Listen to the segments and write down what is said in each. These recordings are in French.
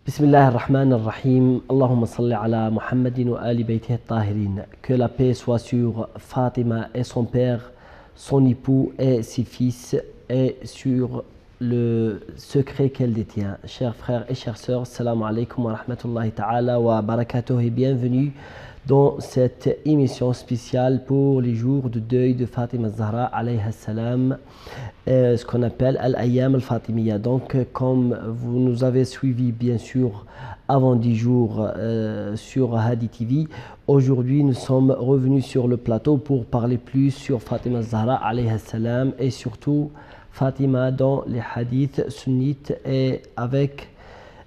Bismillah ar-Rahman ar-Rahim. Allahumma salli ala Muhammadin wa ali baytihi at-tahirin. Que la paix soit sur Fatima et son père, son époux et ses fils, et sur le secret qu'elle détient. Chers frères et chères sœurs, salam alaikum wa rahmatullahi ta'ala wa barakatuh et bienvenue dans cette émission spéciale pour les jours de deuil de Fatima Zahra alayha salam, ce qu'on appelle Al-Ayyam al-Fatimiyya. Donc comme vous nous avez suivi bien sûr avant 10 jours sur Hadi TV, aujourd'hui nous sommes revenus sur le plateau pour parler plus sur Fatima Zahra alayha salam et surtout Fatima dans les hadiths sunnites, et avec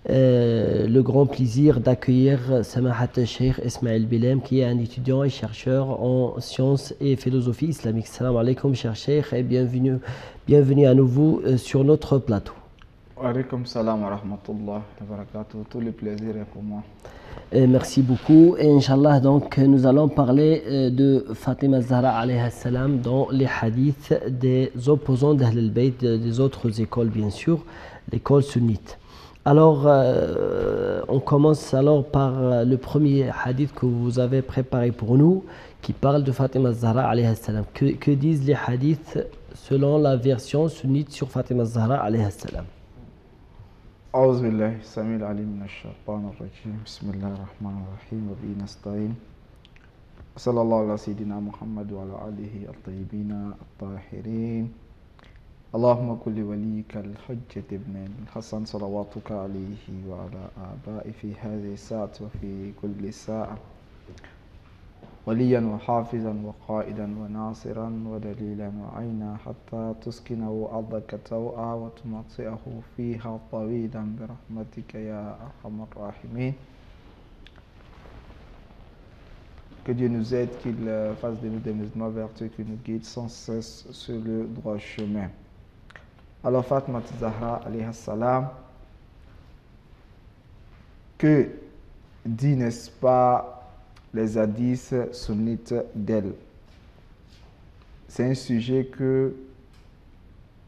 le grand plaisir d'accueillir Samahat Cheikh Ismaël Bilem, qui est un étudiant et chercheur en sciences et philosophie islamique. Salam alaikum cher Cheikh et bienvenue à nouveau sur notre plateau. Wa alaikum salam wa rahmatullahi wa barakatuh. Tout le plaisir est pour moi. Merci beaucoup. Et Inch'Allah, donc nous allons parler de Fatima Zahra alayha salam dans les hadiths des opposants d'Ahl al-Bayt, des autres écoles bien sûr, l'école sunnite. Alors, on commence alors par le premier hadith que vous avez préparé pour nous, qui parle de Fatima Zahra alayha salam. Que disent les hadiths selon la version sunnite sur Fatima Zahra alayha salam? أعوذ بالله السميع العليم من الشيطان الرجيم بسم الله الرحمن الرحيم وبه نستعين صلى الله على سيدنا محمد وعلى آله الطيبين الطاهرين اللهم كل وليك الحجة ابن الحسن صلواتك عليه وعلى آبائه في هذه الساعة وفي كل ساعة وليا وحافظا وقائدا وناصرا ودليلا وعينا حتى تسكنه أرضك توعا وتمطئه فيها طويلا برحمتك يا أرحم الراحمين. Que Dieu nous aide, qu'il fasse de nous des musulmans vertueux, qu'il nous guide sans cesse sur le droit chemin. Alors Fatima Zahra alayha salam, que dit, n'est-ce pas, les hadiths sunnites d'elle? C'est un sujet que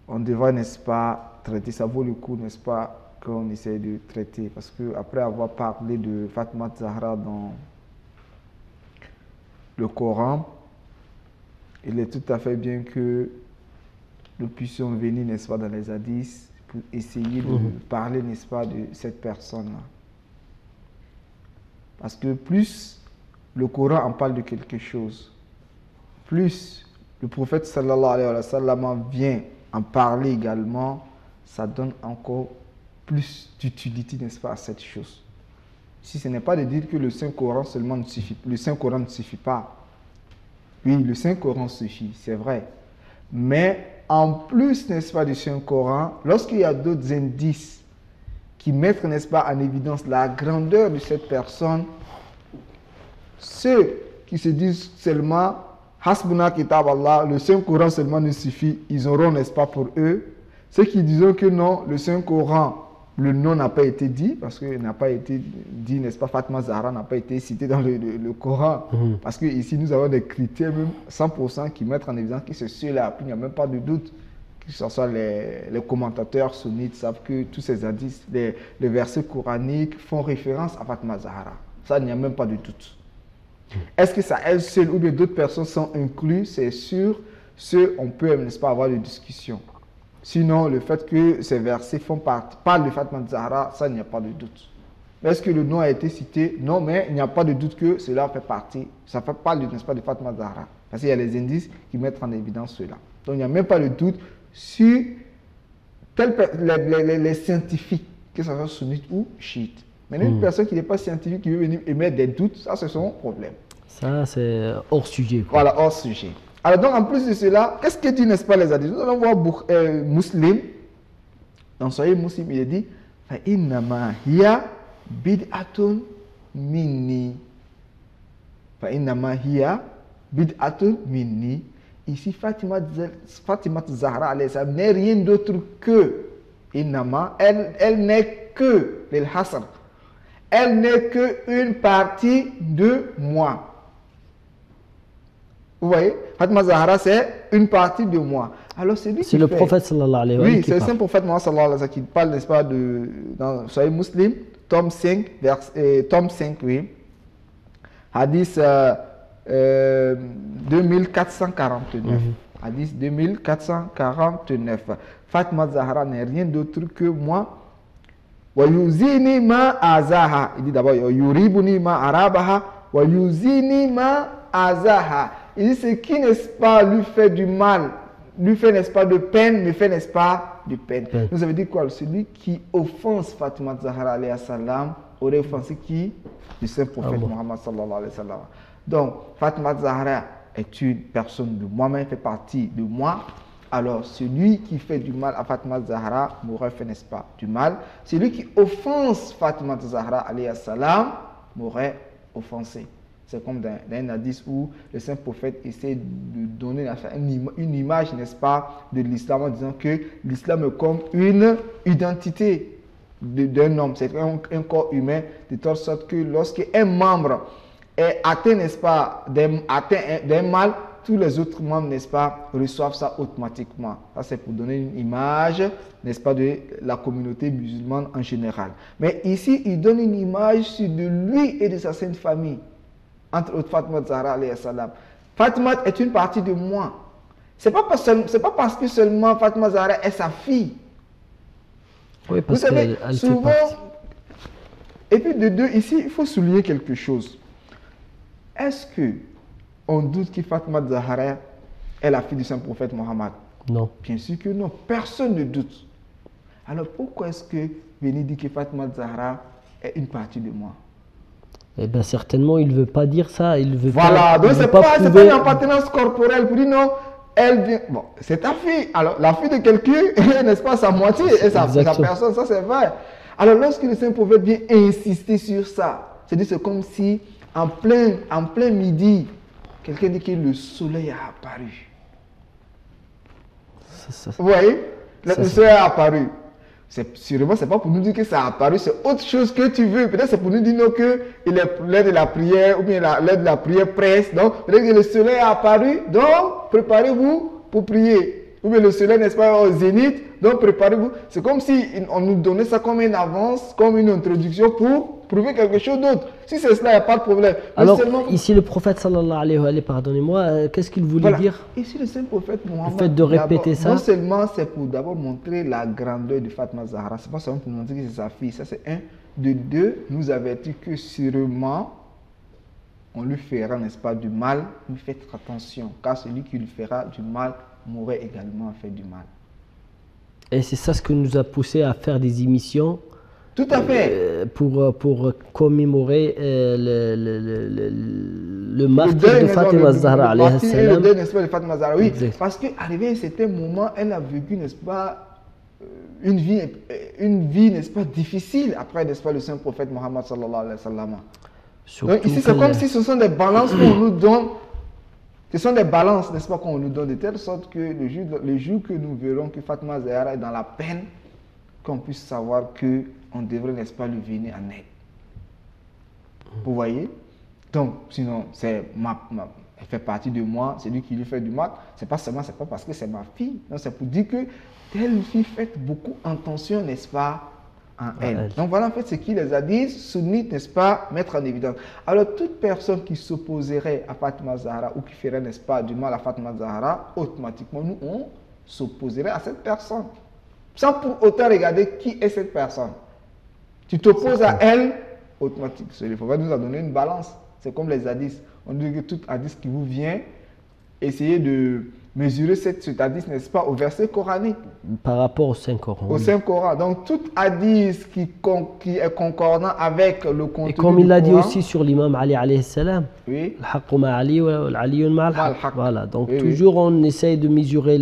on devrait, n'est-ce pas, traiter. Ça vaut le coup, n'est-ce pas, qu'on essaie de traiter. Parce que après avoir parlé de Fatima Zahra dans le Coran, il est tout à fait bien que nous puissions venir, n'est-ce pas, dans les hadiths pour essayer de parler, n'est-ce pas, de cette personne-là. Parce que plus le Coran en parle de quelque chose, plus le prophète sallallahu alayhi wa sallam vient en parler également, ça donne encore plus d'utilité, n'est-ce pas, à cette chose. Si ce n'est pas de dire que le Saint-Coran seulement ne suffit, le Saint-Coran ne suffit pas. Oui, le Saint-Coran suffit, c'est vrai. Mais en plus, n'est-ce pas, du Saint-Coran, lorsqu'il y a d'autres indices qui mettent, n'est-ce pas, en évidence la grandeur de cette personne, ceux qui se disent seulement Hasbuna Kitab Allah, le Saint-Coran seulement ne suffit, ils auront, n'est-ce pas, pour eux. Ceux qui disent que non, le Saint-Coran, le nom n'a pas été dit, parce qu'il n'a pas été dit, n'est-ce pas, Fatima Zahra n'a pas été cité dans le Coran. Parce que ici nous avons des critères, même 100% qui mettent en évidence que c'est ceux-là, il n'y a même pas de doute. Que ce soit les commentateurs sunnites savent que tous ces hadiths, les versets coraniques font référence à Fatima Zahra. Ça, il n'y a même pas de doute. Est-ce que ça elle seule ou bien d'autres personnes sont inclus? C'est sûr, on peut, n'est-ce pas, avoir des discussions. Sinon, le fait que ces versets parlent de Fatima Zahra, ça, il n'y a pas de doute. Est-ce que le nom a été cité? Non, mais il n'y a pas de doute que cela fait partie, ça fait partie, n'est-ce pas, de Fatima Zahra. Parce qu'il y a les indices qui mettent en évidence cela. Donc, il n'y a même pas de doute sur les scientifiques, que ce soit sunnites ou chiites. Maintenant, une personne qui n'est pas scientifique, qui veut venir émettre des doutes, ça c'est son problème. Ça, c'est hors sujet, quoi. Voilà, hors sujet. Alors donc, en plus de cela, qu'est-ce que dit, n'est-ce pas, les hadiths? Nous allons voir Muslim. Dans Sahih Muslim, il est dit فَإِنَّمَا هِيَ بِدْعَةٌ مِنِّي. فَإِنَّمَا هِيَ بِدْعَةٌ مِنِّي. Ici, Fatima Zahra alayhi salam n'est rien d'autre que Innama, elle n'est que le hasr. Elle n'est qu'une partie de moi. Vous voyez, Fatima Zahra, c'est une partie de moi. Alors, c'est le prophète sallallahu alayhi wa sallam. Oui, c'est le saint prophète Mohammed sallallahu alayhi wa sallam qui parle, n'est-ce pas, dans Sahih Muslim, tome 5, tome 5, oui. Hadith 2449. Hadith 2449. Fatima Zahra n'est rien d'autre que moi. Wa yuzini ma azaha. Il dit d'abord, yuribuni ma arabaha. Wa yuzini ma azaha. Il dit ce qui, n'est-ce pas, lui fait du mal, lui fait, n'est-ce pas, de peine, me fait, n'est-ce pas, de peine. Nous avons dit quoi? Celui qui offense Fatima Zahra alayhi salam aurait offensé qui? Le saint prophète Muhammad sallallahu alayhi wa sallam. Donc, Fatima Zahra est une personne de moi-même, fait partie de moi. Alors, celui qui fait du mal à Fatima Zahra m'aurait fait, n'est-ce pas, du mal. Celui qui offense Fatima Zahra alayhi salam m'aurait offensé. C'est comme dans un hadith où le saint prophète essaie de donner une image, n'est-ce pas, de l'islam en disant que l'islam est comme une identité d'un homme. C'est un corps humain, de telle sorte que lorsqu'un membre est atteint, n'est-ce pas, d'un mal, tous les autres membres, n'est-ce pas, reçoivent ça automatiquement. Ça, c'est pour donner une image, n'est-ce pas, de la communauté musulmane en général. Mais ici, il donne une image de lui et de sa sainte famille. Entre autres, Fatima Zahra alayhi salam. Fatima est une partie de moi. Ce n'est pas parce que seulement Fatima Zahra est sa fille. Oui, parce vous savez, qu'elle souvent, fait partie. Et puis de deux, ici, il faut souligner quelque chose. Est-ce que on doute que Fatima Zahra est la fille du saint prophète Mohammed? Non. Bien sûr que non. Personne ne doute. Alors pourquoi est-ce que venir dire que Fatima Zahra est une partie de moi? Eh bien, certainement, il ne veut pas dire ça. Il veut voilà, pas, donc ce n'est pas une appartenance corporelle pour dire non, elle vient. Bon, c'est ta fille. Alors, la fille de quelqu'un, n'est-ce pas, sa moitié et sa personne, ça c'est vrai. Alors, lorsque le saint prophète vient insister sur ça, c'est comme si en plein midi, quelqu'un dit que le soleil a apparu. Vous voyez, le soleil a apparu. Sûrement, ce n'est pas pour nous dire que ça a apparu, c'est autre chose que tu veux. Peut-être c'est pour nous dire que l'heure de la prière, ou bien l'heure de la prière presse. Donc, peut-être que le soleil a apparu, donc préparez-vous pour prier. Ou bien le soleil, n'est-ce pas, au zénith, donc préparez-vous. C'est comme si on nous donnait ça comme une avance, comme une introduction pour prouver quelque chose d'autre. Si c'est cela, il n'y a pas de problème. Alors, ici, le prophète, sallallahu alayhi wa sallam, pardonnez-moi, qu'est-ce qu'il voulait dire? Ici, le saint prophète Mohammed, le fait de répéter ça, non seulement c'est pour d'abord montrer la grandeur de Fatima Zahra, c'est pas seulement pour montrer que c'est sa fille, ça c'est un. De deux, nous avertit que sûrement, on lui fera, n'est-ce pas, du mal, mais faites attention, car celui qui lui fera du mal m'aurait également fait du mal. Et c'est ça ce qui nous a poussé à faire des émissions. Tout à fait. Pour commémorer le martyre de Fatima Zahra alayhi salam. Le deuil, n'est-ce pas, de Fatima Zahra, oui. Exact. Parce qu'arrivé à un certain moment, elle a vécu, n'est-ce pas, une vie, n'est-ce pas, difficile après, n'est-ce pas, le saint prophète Mohammed sallallahu alayhi wa sallam. Donc ici, c'est comme si ce sont des balances qu'on nous donne. Ce sont des balances, n'est-ce pas, qu'on nous donne de telle sorte que le jour que nous verrons que Fatima Zahra est dans la peine, qu'on puisse savoir qu'on devrait, n'est-ce pas, lui venir en aide. Vous voyez? Donc, sinon, elle fait partie de moi, c'est lui qui lui fait du mal. C'est pas parce que c'est ma fille. Non, c'est pour dire que telle fille fait beaucoup attention, n'est-ce pas, en elle. Donc voilà en fait ce qui les a dit, sunnites, n'est-ce pas, mettre en évidence. Alors toute personne qui s'opposerait à Fatima Zahra ou qui ferait, n'est-ce pas, du mal à Fatima Zahra, automatiquement nous on s'opposerait à cette personne. Sans pour autant regarder qui est cette personne. Tu t'opposes à elle, automatiquement. Il faudrait nous en donner une balance. C'est comme les hadiths. On dit que tout hadith qui vous vient, essayez de mesurer cet hadith, n'est-ce pas, au verset coranique, Par rapport au Saint-Coran. au Saint-Coran. Donc, tout hadith qui est concordant avec le contenu Et comme du il l'a dit Coran, aussi sur l'imam Ali alayhi salam, oui, الحق مع علي والعلي مع الحق. الحق. Voilà, donc Oui, oui. toujours on essaye de mesurer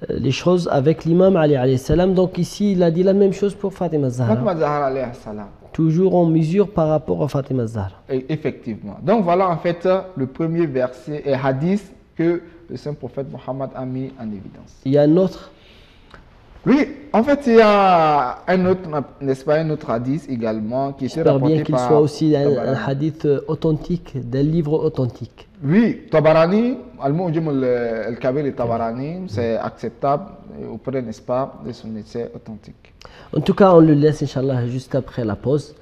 les choses avec l'imam Ali alayhi salam. Donc ici il a dit la même chose pour Fatima Zahra. Fatima Zahra alayhi salam. Toujours on mesure par rapport à Fatima Zahra. Effectivement. Donc voilà en fait le premier verset et hadith que le saint prophète Mohammed a mis en évidence. Il y a un autre. Oui, en fait il y a un autre, n'est-ce pas, un autre hadith également qui était J'espère rapporté bien qu'il par soit aussi un Tabarani. hadith authentique, d'un livre authentique. Oui, Tabarani, Al-Mu'jam al-Kabir et Tabarani, c'est acceptable auprès, n'est-ce pas, de son essai authentique. En tout cas, on le laisse, Inch'Allah, juste après la pause.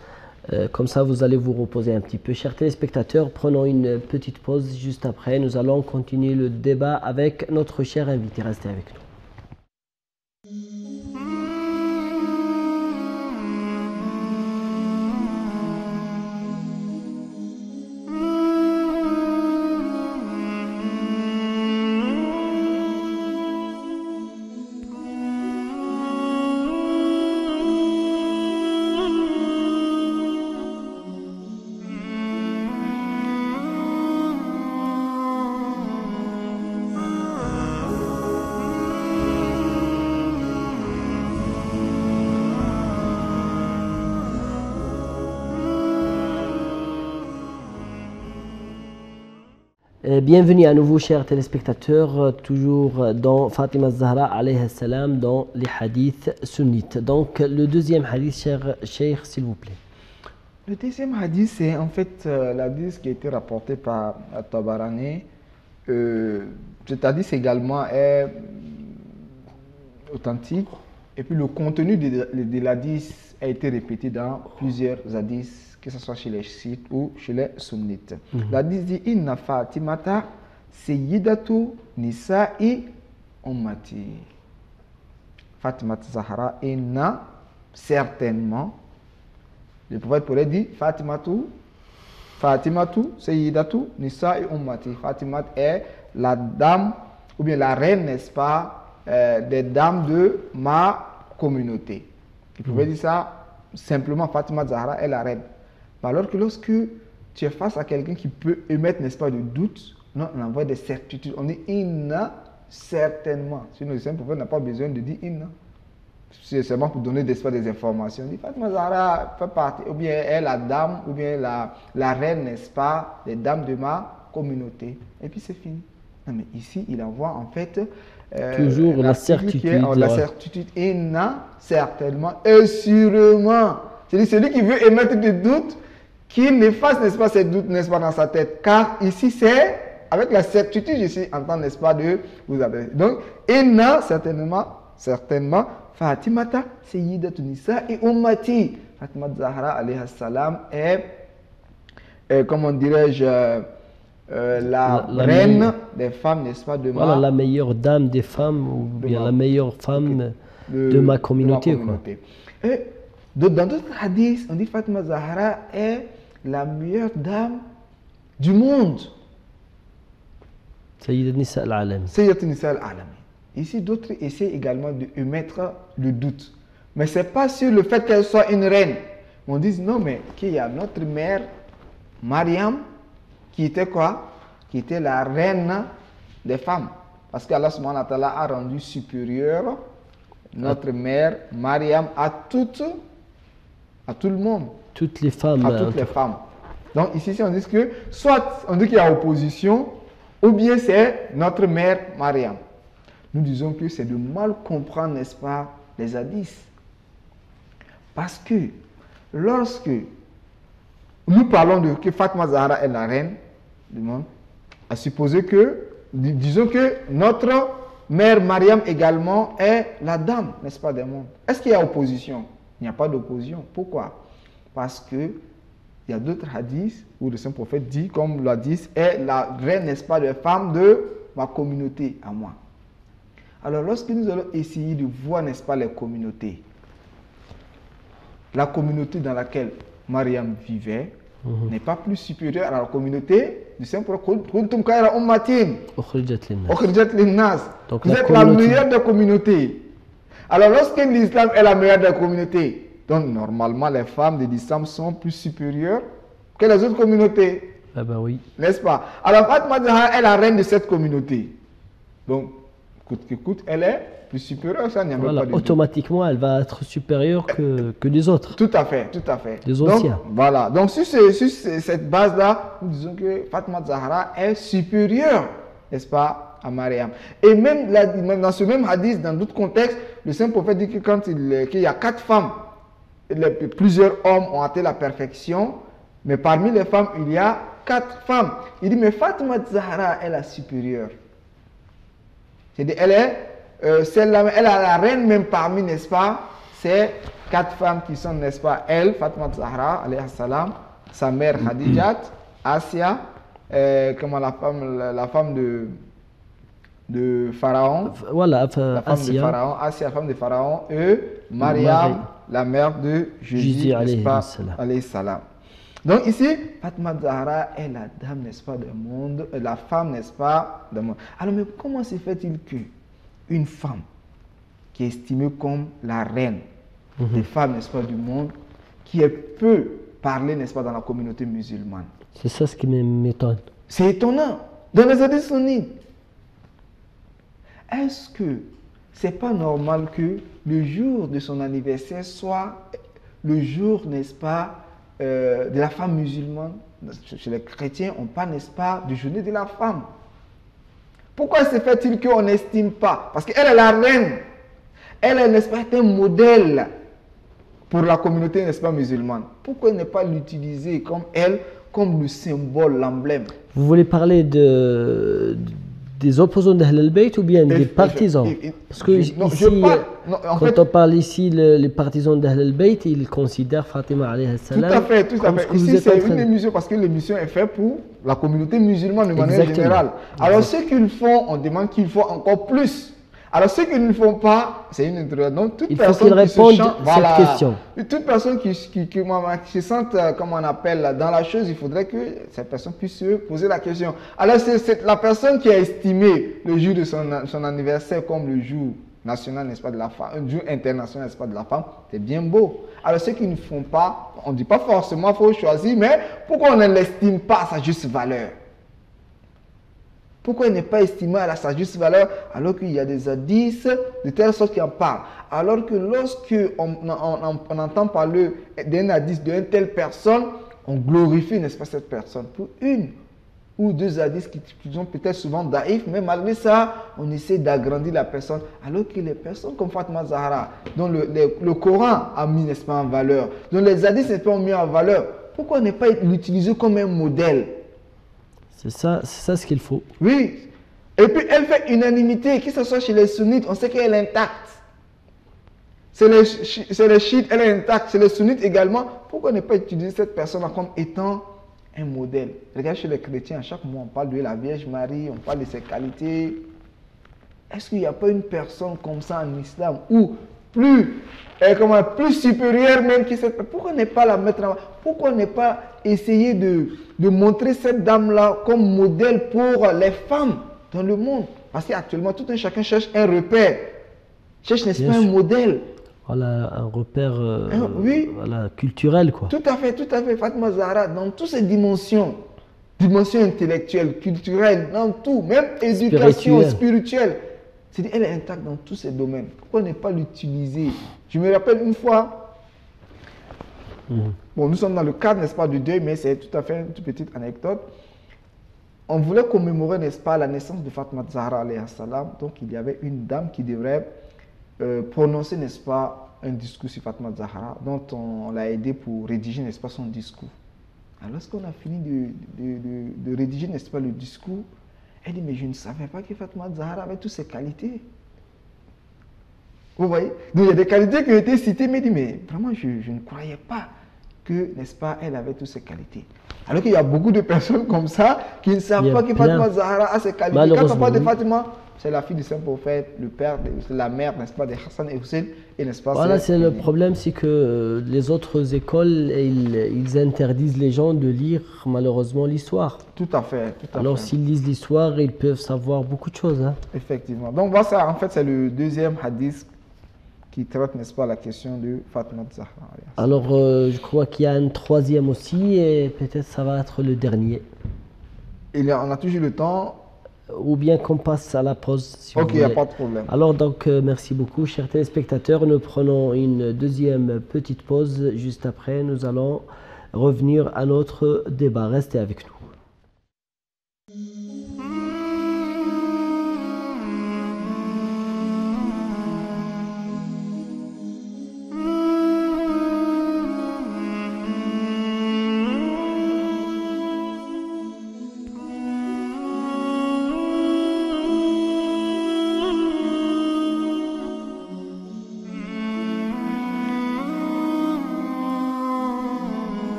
Comme ça, vous allez vous reposer un petit peu. Chers téléspectateurs, prenons une petite pause juste après. Nous allons continuer le débat avec notre cher invité. Restez avec nous. Bienvenue à nouveau, chers téléspectateurs, toujours dans Fatima Zahra alayhi salam, dans les hadiths sunnites. Donc, le deuxième hadith, cher Cheikh, s'il vous plaît. Le deuxième hadith, c'est en fait l'hadith qui a été rapporté par Tabarani. Cet hadith également est authentique. Et puis le contenu de l'hadith a été répété dans plusieurs hadiths, que ce soit chez les chiites ou chez les sunnites. L'hadith dit Inna Fatimata Sayyidatu Nisa'i Ummati. Fatimata Zahra, Inna, certainement. Le prophète pourrait dire Fatimatu Sayyidatu Nisa'i Ummati. Fatima est la dame, ou bien la reine, n'est-ce pas, des dames de ma communauté. Il pouvait dire ça simplement, Fatima Zahra est la reine. Alors que lorsque tu es face à quelqu'un qui peut émettre, n'est-ce pas, de doute, non, on envoie des certitudes. On dit inna, certainement. Sinon, le saint prophète n'a pas besoin de dire inna. C'est seulement pour donner des informations. On dit Fatima Zahra fait partie, ou bien est la dame, ou bien la reine, n'est-ce pas, des dames de ma communauté. Et puis c'est fini. Non, mais ici, il envoie en fait toujours la certitude. La certitude, inna, certainement, et sûrement. C'est-à-dire celui qui veut émettre des doutes, qu'il n'efface, n'est-ce pas, ces doutes, n'est-ce pas, dans sa tête. Car ici, c'est avec la certitude, je suis en train, n'est-ce pas, de vous adresser. Donc, inna, certainement, Fatimata Sayyidatu Nisa'i Ummati. Fatima Zahra alayhi salam est, comment dirais-je, la reine des femmes, n'est-ce pas, de voilà, la meilleure dame des femmes, ou bien la meilleure femme de ma communauté. Et dans d'autres hadiths, on dit Fatima Zahra est la meilleure dame du monde. Sayyidat Nisa al-Alami. Sayyidat Nisa al-Alami. Ici, d'autres essaient également de émettre le doute. Mais ce n'est pas sur le fait qu'elle soit une reine. On dit non, mais qu'il y a notre mère, Mariam, qui était quoi? Qui était la reine des femmes. Parce qu'Allah subhanahu wa ta'ala a rendu supérieure notre mère, Mariam, à tout le monde. Toutes les femmes. À toutes les femmes. Donc ici, on dit que soit on dit qu'il y a opposition, ou bien c'est notre mère, Mariam. Nous disons que c'est de mal comprendre, n'est-ce pas, les hadiths. Parce que lorsque nous parlons de que Fatima Zahra est la reine du monde, à supposer que, disons que notre mère Mariam également est la dame, n'est-ce pas, des mondes. Est-ce qu'il y a opposition? Il n'y a pas d'opposition. Pourquoi? Parce que il y a d'autres hadiths où le saint prophète dit, comme l'a dit, est la reine, n'est-ce pas, des femmes de ma communauté à moi. Alors lorsque nous allons essayer de voir, n'est-ce pas, les communautés, la communauté dans laquelle Mariam vivait n'est pas plus supérieure à la communauté du Saint-Prophète. Kuntum khayra ummatin أخرجت للناس. ukhrijat linnas. Donc, Vous la êtes la communauté. meilleure des communautés. Alors, lorsque l'islam est la meilleure des communautés, donc normalement les femmes de l'islam sont plus supérieures que les autres communautés, Ah bah oui. n'est-ce pas? Alors, Fatima Zahra est la reine de cette communauté. Donc, coûte que coûte, elle est plus supérieure, ça n'y a même Voilà, pas de doute. automatiquement, elle va être supérieure que les autres. Tout à fait, tout à fait. Les Donc, anciens. voilà. Donc, sur cette base-là, nous disons que Fatima Zahra est supérieure, n'est-ce pas, à Mariam. Et même, même dans ce même hadith, dans d'autres contextes, le Saint-Prophète dit que quand qu'il y a 4 femmes, plusieurs hommes ont atteint la perfection, mais parmi les femmes, il y a 4 femmes. Il dit, mais Fatima Zahra est la supérieure. C'est-à-dire, elle est celle-là, elle est la reine même parmi, n'est-ce pas, ces 4 femmes qui sont, n'est-ce pas, elle, Fatima Zahra, alayhi salam, sa mère Khadijat, Asia, comment la femme de Pharaon, Voilà, la femme de Asia. Pharaon, Asia, la femme de Pharaon, et Mariam, la mère de Jésus, n'est-ce pas, alayhi salam. Donc ici, Fatima Zahra est la dame, n'est-ce pas, du monde, la femme, n'est-ce pas, du monde. Alors, mais comment se fait-il que une femme qui est estimée comme la reine des femmes, n'est-ce pas, du monde, qui peut parler, n'est-ce pas, dans la communauté musulmane? C'est ça ce qui m'étonne. C'est étonnant. Dans les hadiths sunnites, est-ce que c'est pas normal que le jour de son anniversaire soit le jour, n'est-ce pas, de la femme musulmane? Chez les chrétiens, on parle, n'est-ce pas, du journée de la femme. Pourquoi se fait-il qu'on n'estime pas? Parce qu'elle est la reine. Elle est, n'est-ce pas, un modèle pour la communauté, n'est-ce pas, musulmane. Pourquoi ne pas l'utiliser comme elle, comme le symbole, l'emblème? Vous voulez parler des opposants d'Ahl al-Bayt ou bien des partisans? Parce que ici, quand on parle ici, les partisans d'Ahl al-Bayt, ils considèrent Fatima alayhi salam. Tout à fait, tout à fait. Ici, c'est une émission, parce que l'émission est faite pour la communauté musulmane de manière générale. Alors, ce qu'ils font, on demande qu'ils font encore plus. Alors, ceux qui ne le font pas, c'est une introduction. Il faut qu'ils répondent à cette question. Toute personne qui se sente, comme on appelle, dans la chose, il faudrait que cette personne puisse se poser la question. Alors, c'est la personne qui a estimé le jour de son anniversaire comme le jour national, n'est-ce pas, de la femme, un jour international, n'est-ce pas, de la femme, c'est bien beau. Alors, ceux qui ne font pas, on ne dit pas forcément qu'il faut choisir, mais pourquoi on ne l'estime pas à sa juste valeur? Pourquoi il n'est pas estimé à sa juste valeur alors qu'il y a des hadiths de telle sorte qui en parlent? Alors que lorsque on entend parler d'un hadith d'une telle personne, on glorifie, n'est-ce pas, cette personne. Pour une ou deux hadiths qui sont peut-être souvent daïfs, mais malgré ça, on essaie d'agrandir la personne. Alors que les personnes comme Fatima Zahra, dont le Coran a mis, n'est-ce pas, en valeur, dont les hadiths, n'est-ce pas, ont mis en valeur, pourquoi ne pas l'utiliser comme un modèle? C'est ça ce qu'il faut. Oui. Et puis elle fait unanimité, que ce soit chez les sunnites, on sait qu'elle est intacte. C'est les chiites, elle est intacte. Chez les sunnites également, pourquoi ne pas utiliser cette personne comme étant un modèle? Regarde chez les chrétiens, à chaque mois on parle de la Vierge Marie, on parle de ses qualités. Est-ce qu'il n'y a pas une personne comme ça en islam ou plus supérieure même que cette personne? Pourquoi ne pas la mettre en... Pourquoi ne pas essayer de montrer cette dame-là comme modèle pour les femmes dans le monde? Parce qu'actuellement, tout un chacun cherche un repère. Cherche, n'est-ce pas, un modèle. Voilà, un repère oui. Voilà, culturel, quoi. Tout à fait, tout à fait. Fatima Zahra, dans toutes ses dimensions. Dimension intellectuelle, culturelle, dans tout. Même éducation spirituelle. C'est-à-dire, elle est intacte dans tous ces domaines. Pourquoi ne pas l'utiliser? Je me rappelle une fois, bon, nous sommes dans le cadre, n'est-ce pas, du deuil, mais c'est tout à fait une toute petite anecdote. On voulait commémorer, n'est-ce pas, la naissance de Fatima Zahra alayhi salam. Donc, il y avait une dame qui devrait prononcer, n'est-ce pas, un discours sur Fatima Zahra, dont on l'a aidé pour rédiger, n'est-ce pas, son discours. Alors, lorsqu'on a fini de rédiger, n'est-ce pas, le discours, elle dit, mais je ne savais pas que Fatima Zahra avait toutes ces qualités. Vous voyez? Donc, il y a des qualités qui ont été citées, mais elle dit, mais vraiment, je ne croyais pas que, n'est-ce pas, elle avait toutes ces qualités. Alors qu'il y a beaucoup de personnes comme ça qui ne savent pas que Fatima Zahra a ces qualités. Quand on parle de Fatima, c'est la fille du saint prophète, le père, la mère, n'est-ce pas, de Hassan et Hussein, et n'est-ce pas, Voilà, c'est le problème, c'est que les autres écoles, ils interdisent les gens de lire malheureusement l'histoire. Tout à fait, tout à Alors fait. s'ils lisent l'histoire, ils peuvent savoir beaucoup de choses. Hein. Effectivement. Donc, voilà, ça, en fait, c'est le deuxième hadith qui traite, n'est-ce pas, la question de Fatima Zahra. Alors, je crois qu'il y a un troisième aussi, et peut-être ça va être le dernier. On a toujours le temps. Ou bien qu'on passe à la pause, si vous Ok, il n'y a voulez. pas de problème. Alors, donc, merci beaucoup, chers téléspectateurs. Nous prenons une deuxième petite pause. Juste après, nous allons revenir à notre débat. Restez avec nous.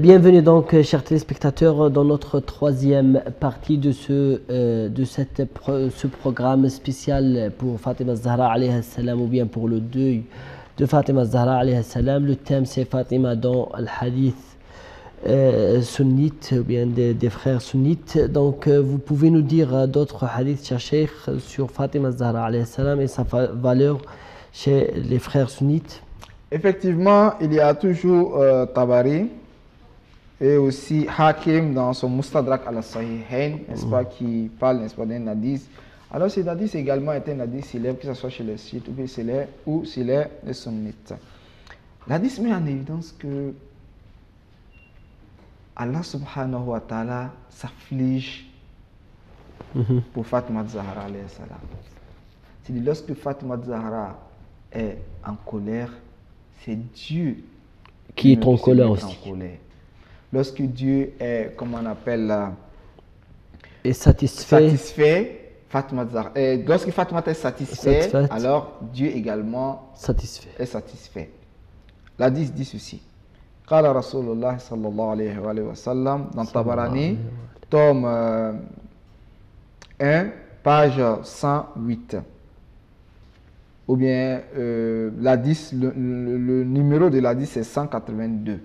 Bienvenue donc, chers téléspectateurs, dans notre troisième partie de ce programme spécial pour Fatima Zahra alayhi salam, ou bien pour le deuil de Fatima Zahra alayhi salam. Le thème, c'est Fatima dans le hadith sunnite, ou bien des frères sunnites. Donc, vous pouvez nous dire d'autres hadiths, cher Cheikh, sur Fatima Zahra alayhi salam et sa valeur chez les frères sunnites? Effectivement, il y a toujours Tabari et aussi Hakim dans son Mustadrak al-Sahihain, n'est-ce pas, qui parle, n'est-ce pas, d'un hadith. Alors, ce hadith également est un hadith célèbre, que ce soit chez les chiites ou chez les sunnites. L'hadith met en évidence que Allah subhanahu wa ta'ala s'afflige pour Fatima Zahra alayhi salam. C'est-à-dire, lorsque Fatima Zahra est en colère, c'est Dieu qui est en colère aussi. Lorsque Dieu est, comment on appelle, est satisfait, Fatima Zahra, lorsque Fatima est satisfaite, alors Dieu également est satisfait. L'hadith dit ceci. Qala Rasulullah sallallahu alayhi wa sallam dans Tabarani, tome 1, page 108. Ou bien l'hadith, le numéro de l'hadith c'est 182.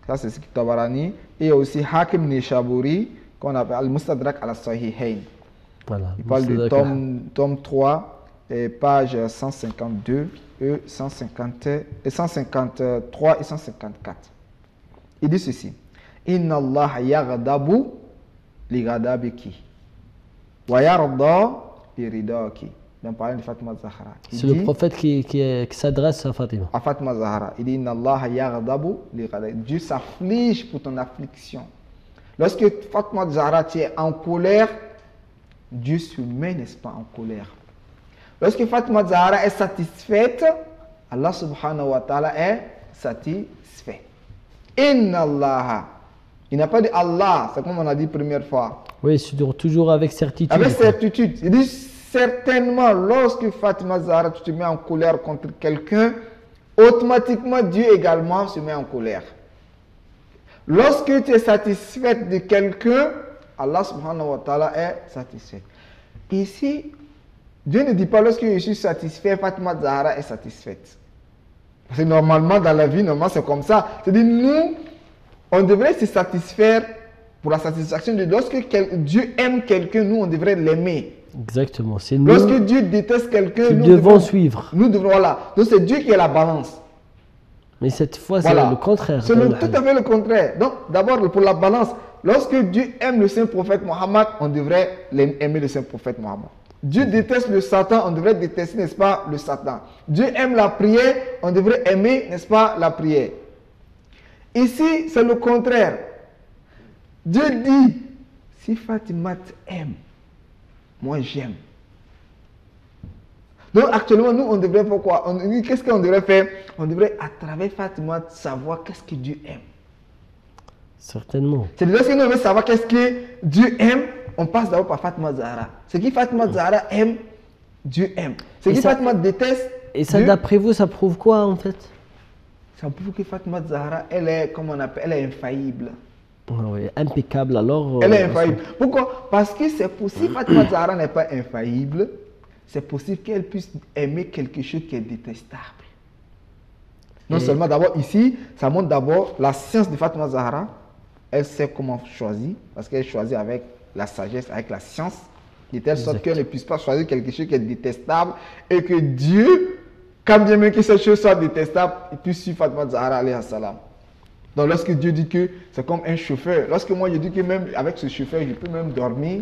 Ça c'est ce qui Tabarani. Et aussi Hakim Nishaburi, qu'on appelle Al-Mustadrak al-Sahihain. Voilà, il parle de tome 3, et page 152, 153 et 154. Il dit ceci. Inna Allah yaghdabu li ghadabiki wa yarda li ridaki. Dans parlant de Fatima Zahra. C'est le prophète qui s'adresse à Fatima. À Fatima Zahra. Il dit Inna Allah yaghdabu li ghadabiki. Dieu s'afflige pour ton affliction. Lorsque Fatima Zahra tu es en colère, Dieu se met, n'est-ce pas, en colère. Lorsque Fatima Zahra est satisfaite, Allah subhanahu wa ta'ala est satisfait. Inna Allah. Il n'a pas dit Allah, c'est comme on a dit première fois. Oui, toujours avec certitude. Avec certitude. Il dit certainement, lorsque Fatima Zahra, tu te mets en colère contre quelqu'un, automatiquement Dieu également se met en colère. Lorsque tu es satisfaite de quelqu'un, Allah subhanahu wa ta'ala est satisfait. Ici, Dieu ne dit pas lorsque je suis satisfait, Fatima Zahra est satisfaite. Parce que normalement, dans la vie, normalement, c'est comme ça. C'est-à-dire, nous, on devrait se satisfaire pour la satisfaction de lorsque Dieu aime quelqu'un, nous, on devrait l'aimer. Exactement. C'est nous. Lorsque Dieu déteste quelqu'un, nous devons suivre. Nous devons, voilà. Donc, c'est Dieu qui est la balance. Mais cette fois, c'est le contraire. C'est tout à fait le contraire. Donc, d'abord, pour la balance, lorsque Dieu aime le saint prophète Mohammed, on devrait aimer le saint prophète Mohammed. Dieu déteste le Satan, on devrait détester, n'est-ce pas, le Satan. Dieu aime la prière, on devrait aimer, n'est-ce pas, la prière. Ici, c'est le contraire. Dieu dit, si Fatima t'aime, moi j'aime. Donc actuellement, nous, on devrait faire quoi? Qu'est-ce qu'on devrait faire? On devrait, à travers Fatima, savoir qu'est-ce que Dieu aime. Certainement. C'est lorsque nous veut savoir qu'est-ce que Dieu aime, on passe d'abord par Fatima Zahra. Ce qui Fatima Zahra aime, Dieu aime. Ce Et que ça- Fatima déteste, Et ça, Dieu, d'après vous, ça prouve quoi en fait? ça prouve que Fatima Zahra, elle est, comment on appelle, elle est infaillible. Ah oui, impeccable alors. Elle est infaillible. Pourquoi? Parce que c'est possible, Fatima Zahra n'est pas infaillible, c'est possible qu'elle puisse aimer quelque chose qui est détestable. Non Et- seulement d'abord ici, ça montre d'abord la science de Fatima Zahra. Elle sait comment choisir, parce qu'elle choisit avec la sagesse, avec la science, de telle sorte Exact. qu'elle ne puisse pas choisir quelque chose qui est détestable et que Dieu, quand bien même que cette chose soit détestable, il puisse suivre Fatima Zahra alayhi salam. Donc lorsque Dieu dit que c'est comme un chauffeur, lorsque moi je dis que même avec ce chauffeur, je peux même dormir,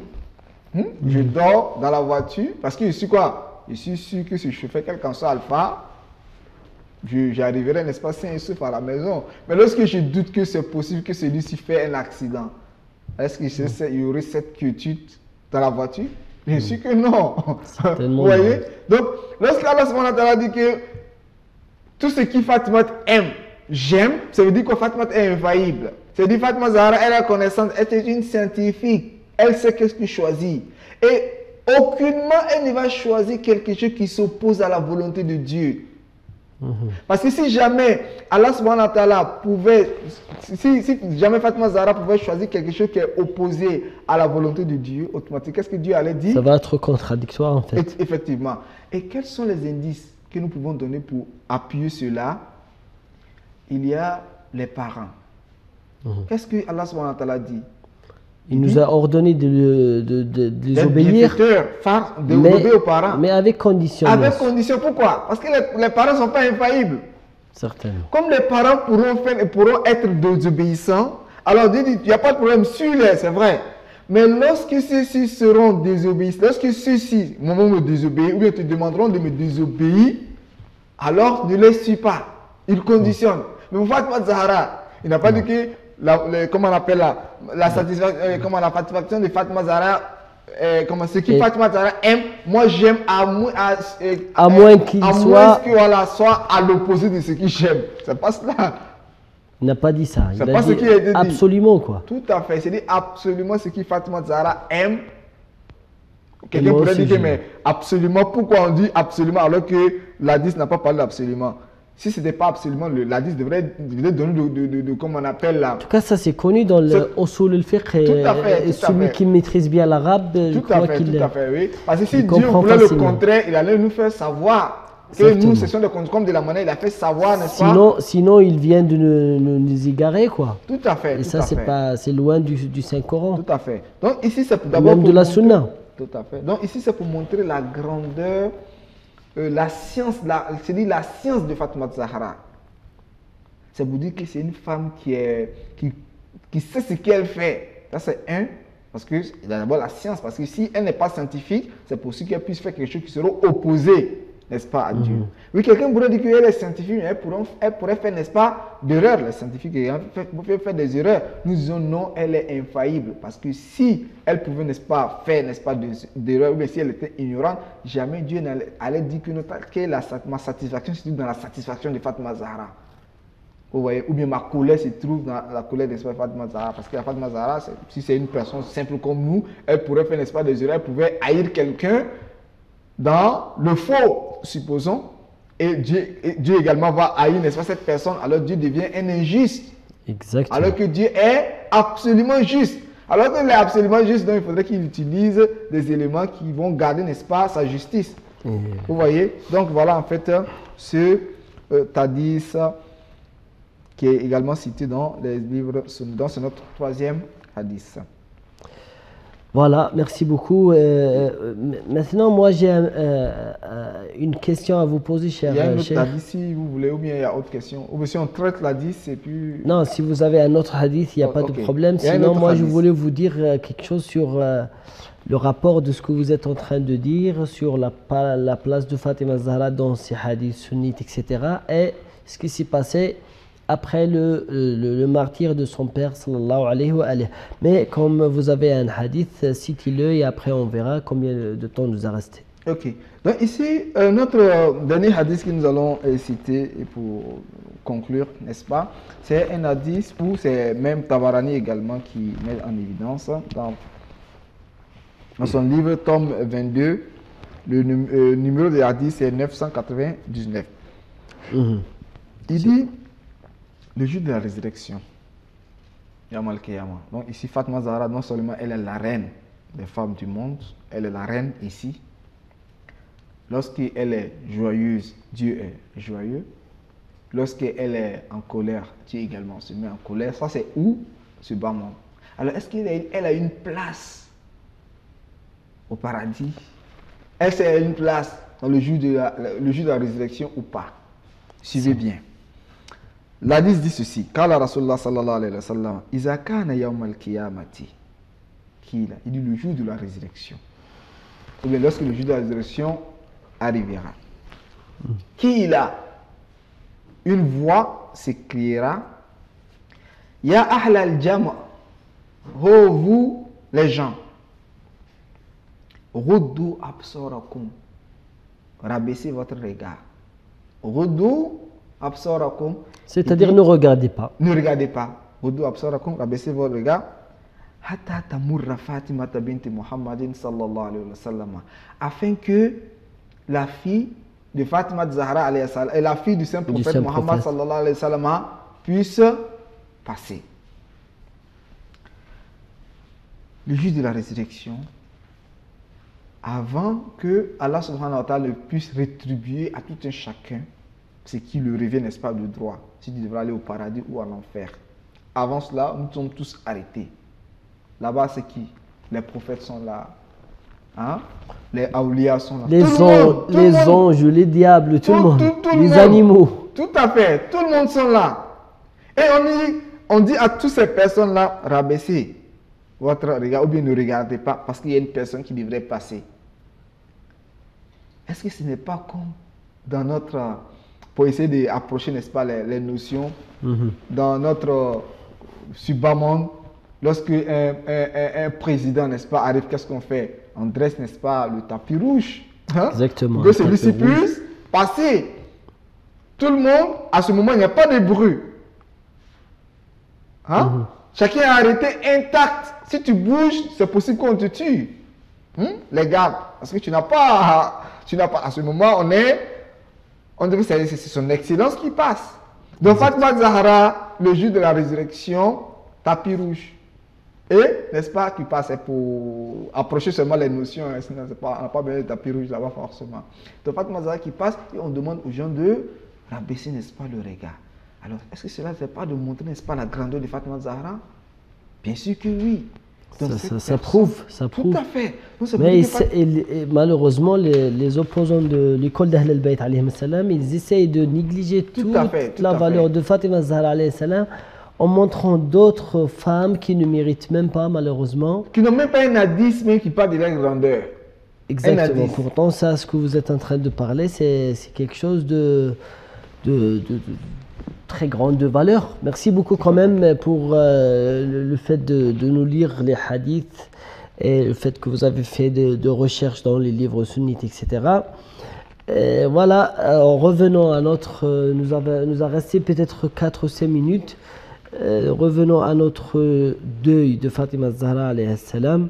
je dors dans la voiture, parce que je suis quoi? Je suis sûr que ce chauffeur, quel qu'en soit Alpha, j'arriverai, n'est-ce pas, sain et sauf à la maison. Mais lorsque je doute que c'est possible que celui-ci fait un accident, est-ce qu'il y aurait cette quiétude dans la voiture? Bien sûr que non. Certainement Vous voyez? non. Donc, lorsqu'Allah subhanahu wa ta'ala dit que tout ce qui Fatima aime, j'aime, ça veut dire que Fatima est infaillible. Ça veut dire que Fatima Zahra, elle est connaissante, elle est une scientifique, elle sait qu'est-ce qu'il choisit. Et aucunement elle ne va choisir quelque chose qui s'oppose à la volonté de Dieu. Parce que si jamais Allah subhanahu wa ta'ala pouvait, si jamais Fatima Zahra pouvait choisir quelque chose qui est opposé à la volonté de Dieu, automatiquement, qu'est-ce que Dieu allait dire? Ça va être contradictoire en fait. Effectivement. Et quels sont les indices que nous pouvons donner pour appuyer cela? Il y a les parents. Qu'est-ce que Allah subhanahu wa ta'ala dit? Il nous a ordonné de les D'être obéir, bienfaiteur, d'obéir aux parents. mais avec condition. bien Avec sûr. condition. Pourquoi? Parce que les parents ne sont pas infaillibles. Certainement. Comme les parents pourront être désobéissants, alors il n'y a pas de problème sur les, c'est vrai. Mais lorsque ceux-ci seront désobéissants, lorsque ceux-ci vont me désobéir, ou bien te demanderont de me désobéir, alors ne les suis pas. Ils conditionnent. Mais vous Fatima Zahra, il n'a pas dit que comment on appelle la satisfaction de Fatima Zahra, ce qui Fatima Zahra aime, moi j'aime à moins qu'il soit à l'opposé de ce que j'aime. C'est pas cela. Il n'a pas dit ça. C'est Il pas a ce dit qui a été dit. absolument quoi. Tout à fait. C'est absolument ce que Fatima Zahra aime. Quelqu'un moi pourrait aussi, dire que, j'aime. mais absolument, pourquoi on dit absolument alors que l'hadith n'a pas parlé d'absolument? Si ce n'était pas absolument, l'hadith devrait donner de comment on appelle là. En tout cas, ça c'est connu dans le usul al-fiqh. Et, Tout à fait, et tout à celui fait. qui maîtrise bien l'arabe, je Tout à crois fait, qu'il. tout à fait, oui. Parce que si il Dieu comprend voulait le facilement. contraire, il allait nous faire savoir que Certainement. nous, ce sont des conditions comme de la monnaie, il a fait savoir, n'est-ce pas? Sinon, il vient de nous égarer quoi. Tout à fait. Et tout ça, à c'est fait. pas, c'est loin du Saint-Coran. Tout à fait. Donc ici, c'est d'abord Même pour de la montrer- sunna. Tout à fait. Donc ici, c'est pour montrer la grandeur, la science, c'est-à-dire la science de Fatima Zahra. C'est pour dire que c'est une femme qui sait ce qu'elle fait. Ça, c'est un. Parce que il y a d'abord la science. Parce que si elle n'est pas scientifique, c'est possible qu'elle puisse faire quelque chose qui sera opposé, n'est-ce pas, à Dieu. Oui, quelqu'un pourrait dire qu'elle est scientifique, mais elle pourrait faire, n'est-ce pas, d'erreurs. Les scientifiques peuvent faire des erreurs. Nous disons non, elle est infaillible. Parce que si elle pouvait, n'est-ce pas, faire, n'est-ce pas, d'erreurs, ou bien si elle était ignorante, jamais Dieu n'allait dire que ma satisfaction se trouve dans la satisfaction de Fatima Zahra. Vous voyez, ou bien ma colère se trouve dans la colère de Fatima Zahra. Parce que la Fatima Zahra, si c'est une personne simple comme nous, elle pourrait faire, n'est-ce pas, des erreurs, elle pouvait haïr quelqu'un dans le faux, supposons, et Dieu également va haïr, n'est-ce pas, cette personne, alors Dieu devient un injuste. Exactement. Alors que Dieu est absolument juste. Alors qu'il est absolument juste, donc il faudrait qu'il utilise des éléments qui vont garder, n'est-ce pas, sa justice. Vous voyez? Donc voilà en fait ce hadith qui est également cité dans les livres, dans ce notre troisième hadith. Voilà, merci beaucoup. Maintenant, moi, j'ai une question à vous poser, cher Il y a un autre Cheikh. hadith si vous voulez, ou bien il y a autre question. Ou bien si on traite l'hadith, c'est plus... Non, si vous avez un autre hadith, il n'y a Oh, pas ok. de problème. Il y a un Sinon, autre moi, je hadith. voulais vous dire quelque chose sur le rapport de ce que vous êtes en train de dire, sur la place de Fatima Zahra dans ces hadiths sunnites, etc. Et ce qui s'est passé après le martyre de son père, sallallahu alayhi wa alayhi. Mais comme vous avez un hadith, citez-le et après on verra combien de temps nous a resté. Ok. Donc ici, notre dernier hadith que nous allons citer et pour conclure, n'est-ce pas? C'est un hadith où c'est même Tabarani également qui met en évidence dans son livre, tome 22, Le numéro de hadith, c'est 999. Mhm. Il dit, le jour de la résurrection, Yawm al-Qiyamah. Donc ici, Fatima Zahra, non seulement elle est la reine des femmes du monde, elle est la reine ici. Lorsqu'elle est joyeuse, Dieu est joyeux. Lorsqu'elle est en colère, Dieu également se met en colère. Ça, c'est où? Ce bas monde. Alors, est-ce qu'elle a une place au paradis? Est-ce qu'elle a une place dans le jour de la résurrection ou pas? Suivez bien. L'hadith dit ceci. Qala Rasulullah sallallahu alayhi wa sallam, Iza kana yawm al-qiyamati. Il dit le jour de la résurrection. Ou bien lorsque le jour de la résurrection arrivera. Qu'il a une voix s'écriera. Ya ahl al-jama. Oh vous les gens. Ruddu absarakum. Rabaissez votre regard. Ruddu absarakum. C'est-à-dire ne regardez pas. Ne regardez pas. Ruddu absarakum. Rabaissez votre regard. Hatta tamurra Fatima binti Muhammadin sallallahu alayhi wa sallam. Afin que la fille de Fatima Zahra alayhi salam et la fille du saint prophète Muhammad sallallahu alayhi wa sallam puissent passer. Le jour de la résurrection, avant que Allah subhanahu wa ta'ala puisse rétribuer à tout un chacun ce qui lui revient, n'est-ce pas, de droit, s'il devra aller au paradis ou à l'enfer. Avant cela, nous sommes tous arrêtés. Là-bas, c'est qui? Les prophètes sont là. Hein? Les awliya sont là. Les anges, les diables, tout le monde. Les animaux. Tout à fait. Tout le monde sont là. Et on dit à toutes ces personnes-là, rabaissez votre regard ou bien ne regardez pas parce qu'il y a une personne qui devrait passer. Est-ce que ce n'est pas comme dans notre... pour essayer d'approcher, n'est-ce pas, les notions, dans notre subbamonde, lorsque un président, n'est-ce pas, arrive, qu'est-ce qu'on fait? On dresse, n'est-ce pas, le tapis rouge. Hein? Exactement. Pour que celui-ci puisse passer. Tout le monde, à ce moment, il n'y a pas de bruit. Hein? Chacun est arrêté intact. Si tu bouges, c'est possible qu'on te tue. Les gars, parce que tu n'as pas, à ce moment, on devrait savoir, c'est son excellence qui passe. Donc, Fatima Zahra, le jour de la résurrection, tapis rouge. Et, n'est-ce pas, qui passe pour approcher seulement les notions. Hein, on n'a pas besoin de tapis rouge là-bas forcément. Donc, Fatima Zahra qui passe, et on demande aux gens de rabaisser, n'est-ce pas, le regard. Alors, est-ce que cela ne fait pas de montrer, n'est-ce pas, la grandeur de Fatima Zahra? Bien sûr que oui. Donc, ça prouve. Tout à fait. Donc, mais malheureusement, les opposants de l'école d'Ahl al-Bayt, ils essayent de négliger toute la valeur de Fatima Zahra, en montrant d'autres femmes qui ne méritent même pas, malheureusement. Qui n'ont même pas un hadith, même qui parle de leur grandeur. Exactement. Pourtant, ça, ce que vous êtes en train de parler, c'est quelque chose de très grande valeur. Merci beaucoup quand même pour le fait de nous lire les hadiths et le fait que vous avez fait de recherches dans les livres sunnites, etc. Voilà, revenons à notre... nous a resté peut-être 4 ou 5 minutes. Revenons à notre deuil de Fatima Zahra alayhi salam.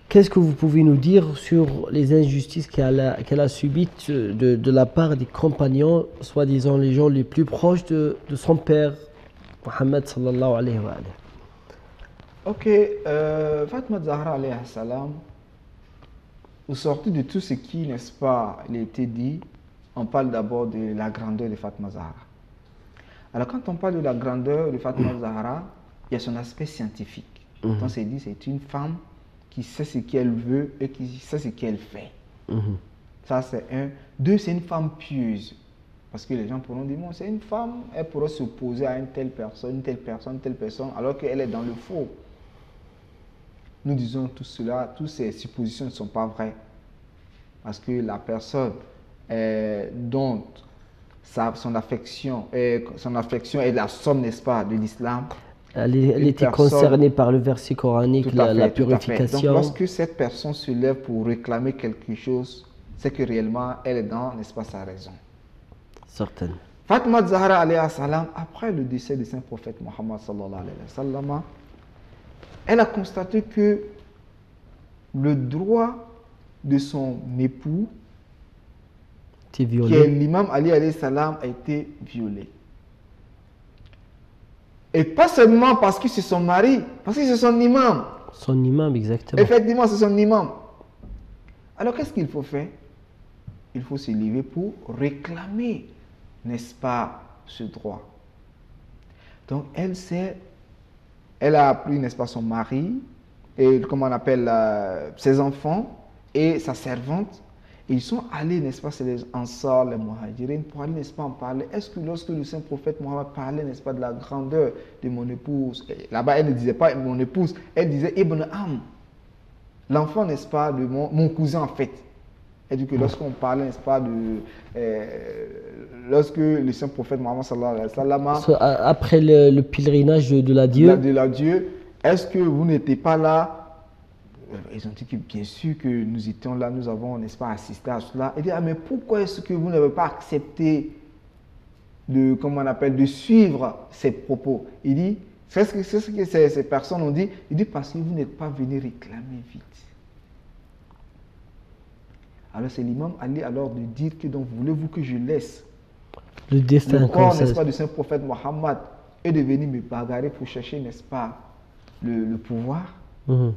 Qu'est-ce que vous pouvez nous dire sur les injustices qu'elle a subies de la part des compagnons, soi-disant les gens les plus proches de son père, Muhammad sallallahu alayhi wa alayhi. Ok, Fatima Zahra alayhi salam, au sortir de tout ce qui, n'est-ce pas, il a été dit, on parle d'abord de la grandeur de Fatima Zahra. Alors quand on parle de la grandeur de Fatima Zahra, il y a son aspect scientifique. Donc c'est dit, c'est une femme qui sait ce qu'elle veut et qui sait ce qu'elle fait. Ça, c'est un. 2, c'est une femme pieuse. Parce que les gens pourront dire, bon, c'est une femme, elle pourra s'opposer à une telle personne, alors qu'elle est dans le faux. Nous disons tout cela, toutes ces suppositions ne sont pas vraies. Parce que la personne dont son affection est la somme, n'est-ce pas, de l'islam. Elle était concernée par le verset coranique, la purification. Donc, lorsque cette personne se lève pour réclamer quelque chose, c'est que réellement, elle est dans, n'est-ce pas, sa raison. Certaine. Fatima Zahra alayhi salam, après le décès du saint prophète Muhammad sallallahu alayhi wa sallam, elle a constaté que le droit de son époux, T'es qui est violé. l'imam Ali alayhi salam, a été violée. Et pas seulement parce que c'est son mari, parce que c'est son imam. Son imam, exactement. Effectivement, c'est son imam. Alors qu'est-ce qu'il faut faire? Il faut se lever pour réclamer, n'est-ce pas, ce droit. Donc elle a appris, n'est-ce pas, son mari, et comment on appelle, ses enfants et sa servante. Et ils sont allés, n'est-ce pas, c'est les Ansar, les Muhajirin, pour aller, n'est-ce pas, en parler. Est-ce que lorsque le saint prophète Mohammed parlait, n'est-ce pas, de la grandeur de mon épouse, là-bas elle ne disait pas mon épouse, elle disait Ibn Am, l'enfant, n'est-ce pas, de mon cousin en fait. Elle dit que lorsqu'on parlait, n'est-ce pas, lorsque le saint prophète Mohammed sallallahu alayhi wa sallam, Après le pèlerinage de l'adieu, de l'adieu, est-ce que vous n'étiez pas là? Ils ont dit que bien sûr que nous étions là, nous avons, n'est-ce pas, assisté à cela. Il dit, ah, mais pourquoi est-ce que vous n'avez pas accepté comment on appelle, de suivre ces propos? Il dit, c'est ce que ces personnes ont dit. Il dit, parce que vous n'êtes pas venu réclamer vite. Alors c'est l'imam Ali alors de dire que donc voulez-vous que je laisse le destin le corps, comme n'est-ce ça. pas, du saint prophète Mohammed et de venir me bagarrer pour chercher, n'est-ce pas, le pouvoir?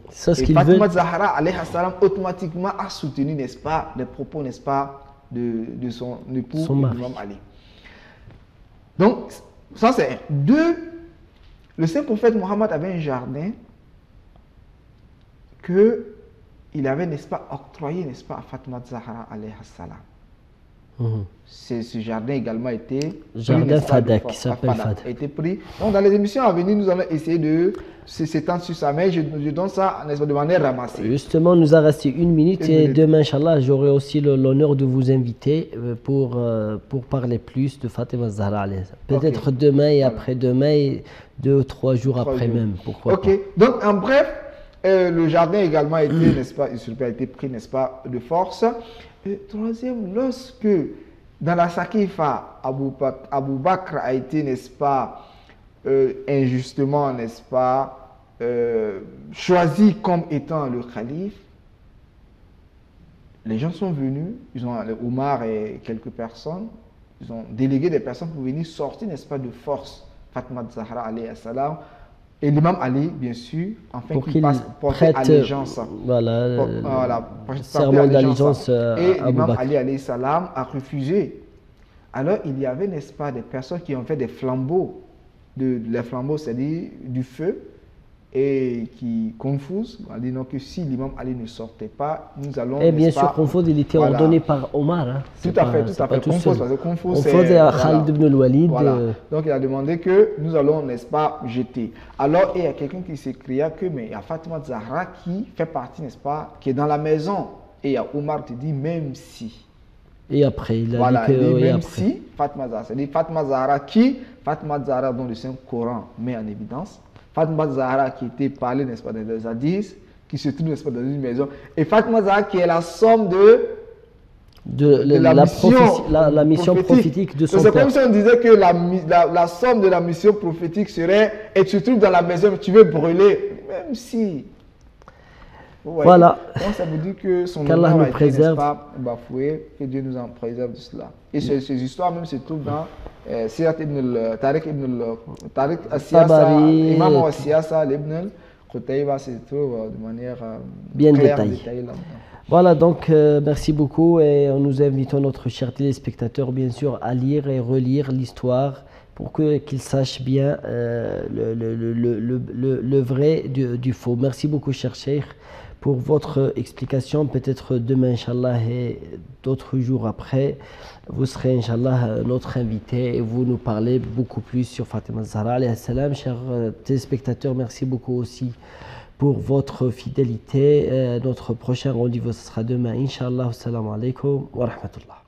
C'est ce Et qu'il Fatima veut. Zahra alayhi salam automatiquement a soutenu, n'est-ce pas, les propos, n'est-ce pas, de son époux, Son mari. l'imam Ali. Donc, ça c'est un. Deux, le saint prophète Mohammed avait un jardin que il avait, n'est-ce pas, octroyé, n'est-ce pas, à Fatima Zahra alayhi salam. Ce jardin également a été Jardin pris, Fadak, qui s'appelle Fadak. a été pris. Donc dans les émissions à venir, nous allons essayer de s'étendre sur ça, mais je donne ça, n'est-ce pas, de manière ramassée. Justement, nous a resté une minute Une et minute. demain, Inch'Allah, j'aurai aussi l'honneur de vous inviter pour parler plus de Fatima Zahra alayhi salam. Peut-être demain et après-demain, et 2 ou 3 jours 3 après jours. même. Pourquoi Ok, pas. donc en bref, le jardin également a été, n'est-ce pas, a été pris, n'est-ce pas, de force. Et troisième, lorsque dans la Sakifa, Abu Bakr a été, n'est-ce pas, injustement, n'est-ce pas, choisi comme étant le calife, les gens sont venus, ils ont, Omar et quelques personnes, ils ont délégué des personnes pour venir sortir, n'est-ce pas, de force Fatima Zahra alayhi salam, et l'imam Ali, bien sûr, afin Pour qu'il qu'il passe porter prête allégeance. serment d'allégeance à Et Abu l'imam Bakr. Ali alayhi salam a refusé. Alors il y avait, n'est-ce pas, des personnes qui ont fait des flambeaux, les flambeaux, c'est-à-dire du feu, et qui confusent, en disant que si l'imam Ali ne sortait pas, nous allons. Et bien n'est-ce sûr, pas, Confos, il était voilà. ordonné par Omar. Hein. Tout à fait, tout à fait. Confos, Confos, parce que Confos, Confos est à Khalid ibn al-Walid. Voilà. Donc il a demandé que nous allons, n'est-ce pas, jeter. Alors il y a quelqu'un qui s'écria que, mais il y a Fatima Zahra qui fait partie, n'est-ce pas, qui est dans la maison. Et il y a Omar qui dit, même si. Et après, il a Voilà, dit il dit, que même après. si Fatima Zahra, c'est-à-dire Fatima Zahra qui, Fatima Zahra dont le Saint-Coran met en évidence, Fatima Zahra qui était parlé, n'est-ce pas, dans les hadiths, qui se trouve, n'est-ce pas, dans une maison, et Fatima Zahra qui est la somme de la mission prophétique de son C'est père. comme si on disait que la somme de la mission prophétique serait, et tu te trouves dans la maison, tu veux brûler, même si. Voilà. Donc ça veut dire que son Qu'Allah honneur nous a été, préserve. n'est-ce pas, bafoué, que Dieu nous en préserve de cela. Et ces histoires même se trouvent dans Sirat Tariq As-Siyasa, Tabari. Imam As-Siyasa, Ibn al-Qutayba, se trouve de manière Bien claire, détaillée. détaillée là-dedans. Voilà, donc merci beaucoup et nous invitons notre cher téléspectateur, bien sûr, à lire et relire l'histoire pour qu'il sache bien le vrai du faux. Merci beaucoup, cher Cheikh, pour votre explication. Peut-être demain, Inch'Allah, et d'autres jours après, vous serez, Inch'Allah, notre invité et vous nous parlez beaucoup plus sur Fatima Zahra alayhi salam. Chers téléspectateurs, merci beaucoup aussi pour votre fidélité. Notre prochain rendez-vous, ce sera demain, Inch'Allah. Assalamu alaikum wa rahmatullah.